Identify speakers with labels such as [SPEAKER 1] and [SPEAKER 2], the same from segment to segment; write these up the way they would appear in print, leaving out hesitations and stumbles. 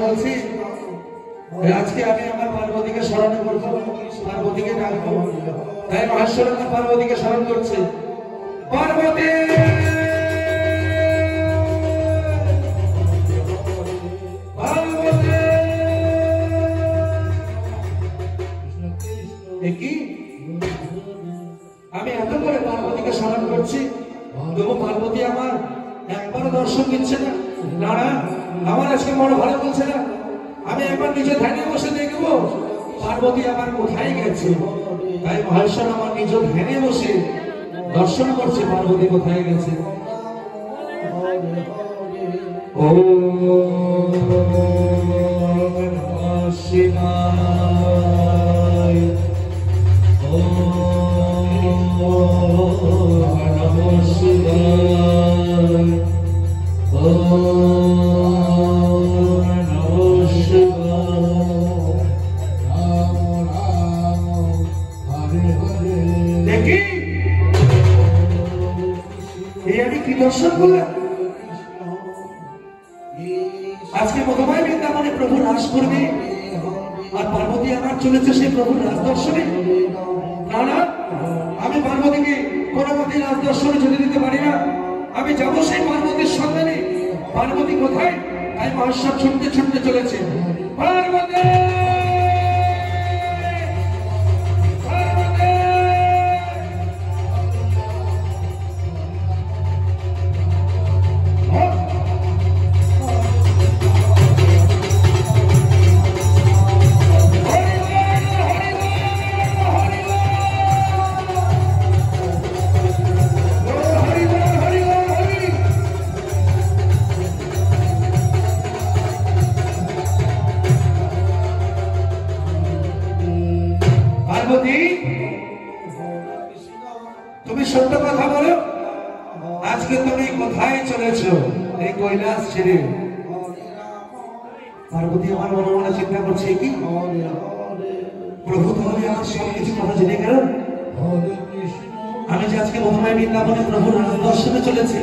[SPEAKER 1] বলছি আজকে আমি আমার পার্বতীকে স্মরণ করবো, পার্বতীকে ডাকবো, তাই মহেশ্বর আমার পার্বতীকে স্মরণ করছে। পার্বতী কি আমি এত করে পার্বতীকে স্মরণ করছি, তবু পার্বতী আমার একবারও দর্শন দিচ্ছে না। না না, আমার আজকে মন ভালো বলছে না। আমি একবার নিজে ধ্যানে বসে দেখবো পার্বতী আমার কোথায় গেছে। তাই মহেশ্বর আমার নিজ ধ্যানে বসে দর্শন করছে পার্বতী কোথায় গেছে। ও শিবায়, ও নমঃ শিবায়, ও নমঃ শিবায়, রাম রাম হরে হরে। দেখি এই আমি কি দর্শন করলাম? আজকে মধুময় বৃন্দাবনে প্রভু রাস করবে আর পার্বতী আমার চলেছে সেই প্রভুর রাজ দর্শনে। না না, আমি পার্বতীকে কোনো মতে রাজ দর্শনে যেতে দিতে পারি না। আমি যাবো সেই পার্বতীর সন্ধানে। পার্বতী কোথায়? তাই মহেশ্বর ছুটতে ছুটতে চলেছে। পার্বতী তুমি সত্য কথা বলো, আজকে তুমি কোথায় চলেছো এই কৈলাস ছেড়ে? পার্বতী আমার মনে মনে চিন্তা করছে কি প্রভু তাহলে আমার সবকিছু কথা জেনে গেল। আমি যে আজকে মধুময় বৃন্দাবনে প্রভুর রাজ দর্শনে চলেছি,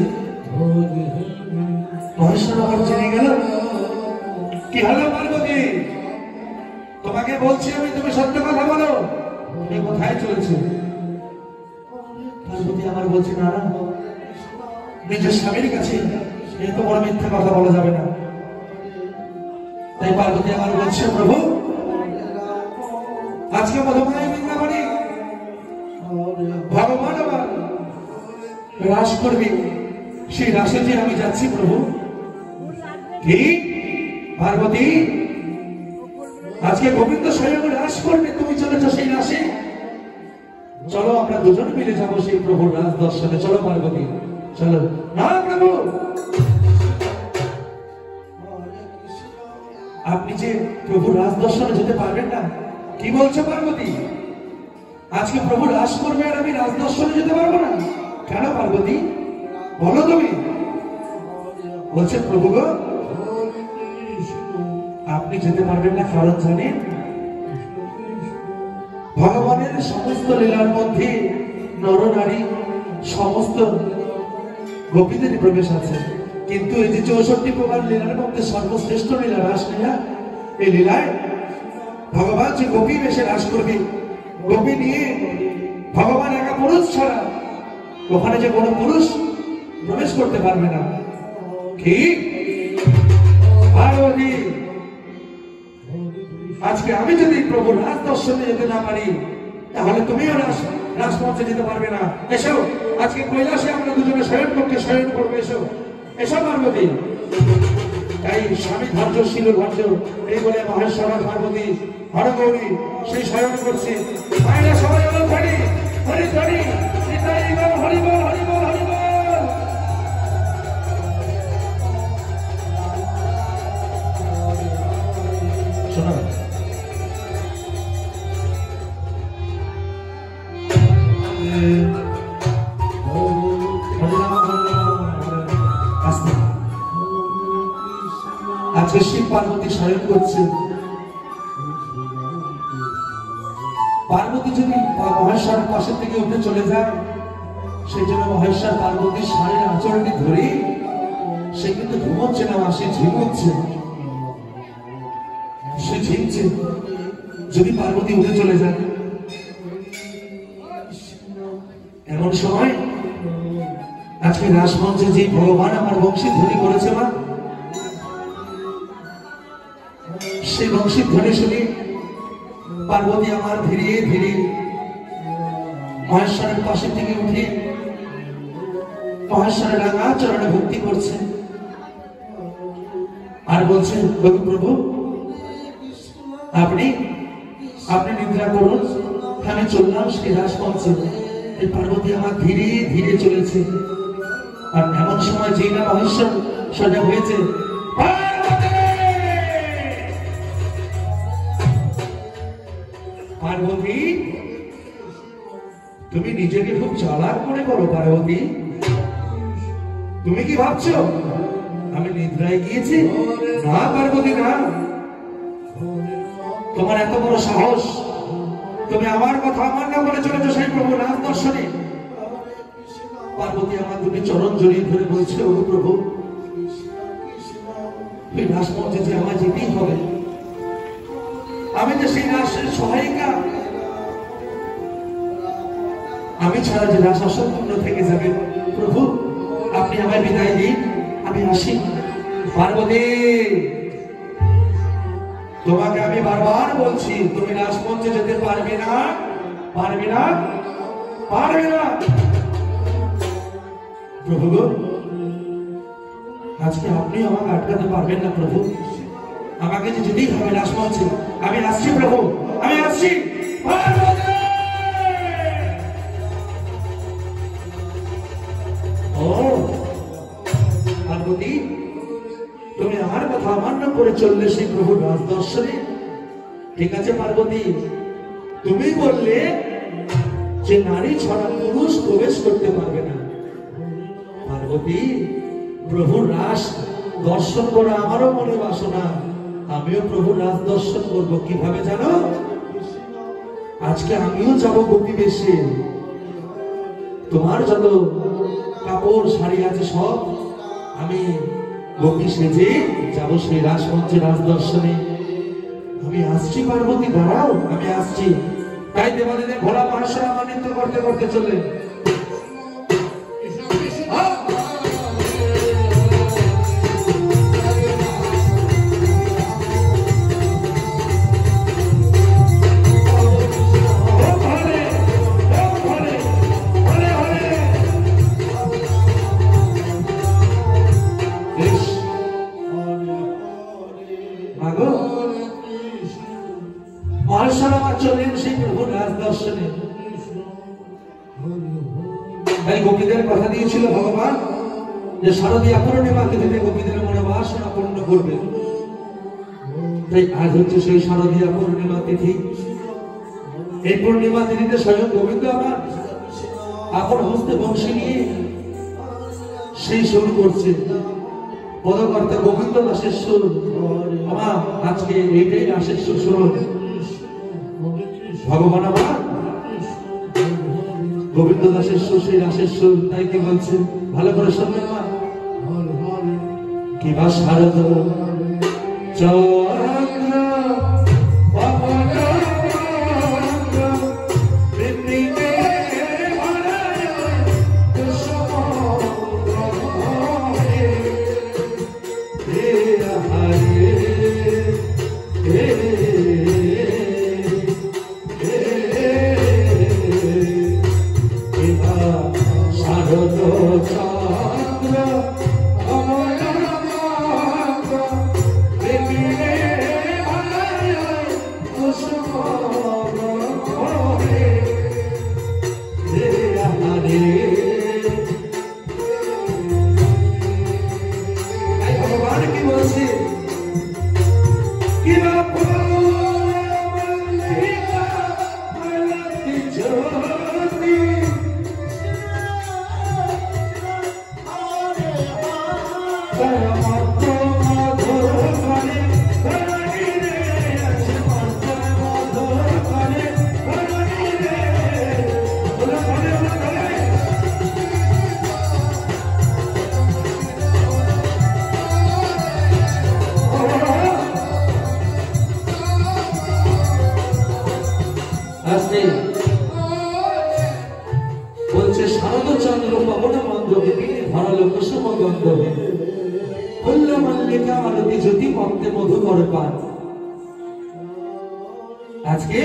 [SPEAKER 1] মহেশ্বর আমার জেনে গেল। কি হলো পার্বতী? তোমাকে বলছি আমি, তুমি সত্য কথা বলো, তুমি কোথায় চলেছো? পার্বতী আমার বলছে না না, নিজের স্বামীর কাছে এত বড় মিথ্যা কথা বলা যাবে না। তাই পার্বতী আমার বলছে প্রভু আজকে মধুময় বৃন্দাবনে ভগবান আমার রাস করবে, সেই রাসে যে আমি যাচ্ছি প্রভু। কি পার্বতী? আজকে গোবিন্দ স্বয়ং রাস করবে, তুমি চলেছ সেই রাসে? চলো আমরা দুজন মিলে যাবো সেই প্রভুর রাজ দর্শনে। চলো পার্বতী চলো। না প্রভু, আপনি যে প্রভুর রাজ দর্শনে যেতে পারবেন না। কি বলছো পার্বতী? আজকে প্রভু রাস করবে আর আমি রাজ দর্শনে যেতে পারবো না? কেন পার্বতী বলো তুমি? বলছে প্রভু গো, আপনি যেতে পারবেন না কারণ জানেন ভগবানের সমস্ত লীলার মধ্যে নর নারী সমস্ত গোপীদের প্রবেশ আছে, কিন্তু এই যে 64 প্রকার লীলার মধ্যে সর্বশ্রেষ্ঠ লীলা রাস লীলা। এই লীলায় ভগবান যে গোপী বেশে রাস করবে, গোপী নিয়ে ভগবান একা পুরুষ ছাড়া ওখানে যে কোনো পুরুষ প্রবেশ করতে পারবে না। কি পার্বতী? আজকে আমি যদি প্রভুর রাজ দর্শনে যেতে না পারি, তাহলে তুমিও রাজমঞ্চে যেতে পারবে না। এসো আজকে কৈলাসে আমরা দুজনে শয়ন কক্ষে শয়ন করবো। এসো এসো পার্বতী। তাই স্বামী ধৈর্য শিল ধৈর্য এই বলে মহেশ্বর পার্বতী হরগৌরী সেই শয়ন করছে। মায়েরা সবাই হরি হরি হরি হরি হরি বল হরি বল হরি বল। শোনা আজকে শিব পার্বতী শয়ন করছে। পার্বতী যদি মহেশ্বরের পাশের থেকে উঠে চলে যায়, সেই জন্য মহেশ্বর পার্বতীর শাড়ির আঁচলটি ধরে সে কিন্তু ঘুমোচ্ছে না, সে ঝিমুচ্ছে। হচ্ছে যদি পার্বতী উঠে চলে যায়। এমন সময় আজকে রাসমঞ্চে যে ভগবান আমার বংশীধ্বনি করেছে মা, সেই বংশীধ্বনি শুনি পার্বতী আমার ধীরে ধীরে মহেশ্বরের পাশে থেকে উঠে মহেশ্বরের রাঙা চরণে ভক্তি করছে আর বলছে, প্রভু আপনি আপনি নিদ্রা করুন, আমি চললাম সেই রাসমঞ্চে। এই পার্বতী আমার ধীরে ধীরে চলেছে। আর এমন সময় যে না মহেশ্বর সজাগ হয়েছে, পার্বতী তুমি নিজেকে খুব চালাক মনে করো পার্বতী, তুমি কি ভাবছো আমি নিদ্রায় গিয়েছি? না পার্বতী না, তোমার এত বড় সাহস, তুমি আমার কথা অমান্য করে চলেছো সেই প্রভু রাম দর্শনে। পার্বতী আমার দুটি চরণ জড়িয়ে ধরে বলছে, ও প্রভু ওই রাসমঞ্চে যে আমার যেতেই হবে, আমি যে সেই রাসের সহায়িকা, আমি ছাড়া যে রাস অসম্পূর্ণ থেকে যাবে, প্রভু আপনি আমায় বিদায় দিন, আমি আসি। পার্বতী তোমাকে আমি বারবার বলছি তুমি রাসমঞ্চে যেতে পারবে না, পারবে না, পারবে না। প্রভু আজকে আপনি আমাকে আটকাতে পারবেন না প্রভু, আমাকে যে যেতেই হবে রাসমঞ্চে। আমি আসছি প্রভু, আমি আসছি। ও পার্বতী তুমি আমার কথা অমান্য করে চললে সেই প্রভুর রাজ দর্শনে। ঠিক আছে পার্বতী, তুমি বললে যে নারী ছাড়া পুরুষ প্রবেশ করতে পারবে না। পার্বতী প্রভুর রাস দর্শন করা আমারও মনে বাসনা, আমিও প্রভুর রাজ দর্শন করবো। কিভাবে জানো? আজকে আমিও যাবো গোপী বেশে, তোমার যত কাপড় শাড়ি আছে সব আমি গোপী সেজে যাবো সেই রাসমঞ্চে রাজ দর্শনে। আমি আসছি পার্বতী, দাঁড়াও আমি আসছি। তাই দেবাদিদের ভোলা মহেশ্বর আমার নৃত্য করতে করতে চলে। মহেশ্বর আমার চলেন সেই প্রভুর রাজ দর্শনে। তাই গোপীদের কথা দিয়েছিল ভগবান যে শারদীয়া পূর্ণিমাকে দিনে গোপীদের মনোবাসনা পূর্ণ করবে। তাই আজ হচ্ছে সেই শারদীয়া পূর্ণিমা তিথি। এই পূর্ণিমা তিথিতে স্বয়ং গোবিন্দ আমার আপন হস্তে বংশী নিয়ে সেই সুর করছে। পদকর্তা গোবিন্দ দাসের সুর। আমার আজকে এইটাই দাসের সুর শুনুন। ভগবান আমার গোবিন্দ দাসের সুর, সেই রাসের সুর। তাই কি বলছে ভালো করে শুনবেন মা। কিবা শারদ চন্দ্র
[SPEAKER 2] Chandra,
[SPEAKER 1] চন্দ্র পবন মন্দ্র বিপিনে ধরালো কুসুম গন্ধবে ফুল্ল মল্লিকা মালতী জ্যোতি পদ্মে মধুকর পান। আজকে